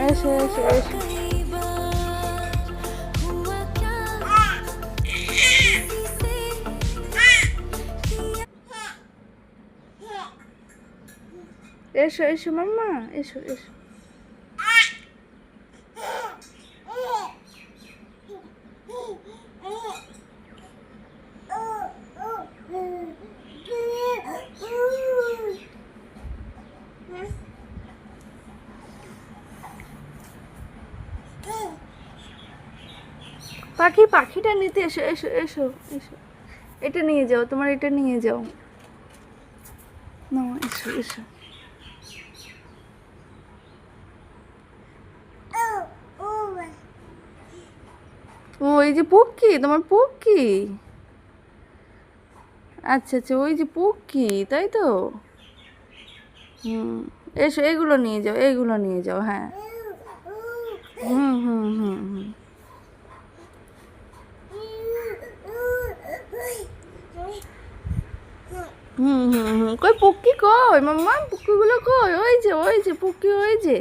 এসো এসো এসো। এসো এসো মাম্মা, এসো এসো। পাখিটা নিতে এসো এসো এসো এসো। এটা নিয়ে যাও, তোমার এটা নিয়ে যাও। না এসো এসো। ও এই যে পুক্কি, তোমার পুক্কি। আচ্ছা আচ্ছা, ওই যে পুক্কি, তাই তো। হুম, এসো এগুলো নিয়ে যাও, এইগুলো নিয়ে যাও। হ্যাঁ, হুম হুম হুম হুম। হুম হুম হুম। কই পুক্কি কই মাম্মা, পুক্কিগুলো কই? ওই যে পুক্কি, ওই যে।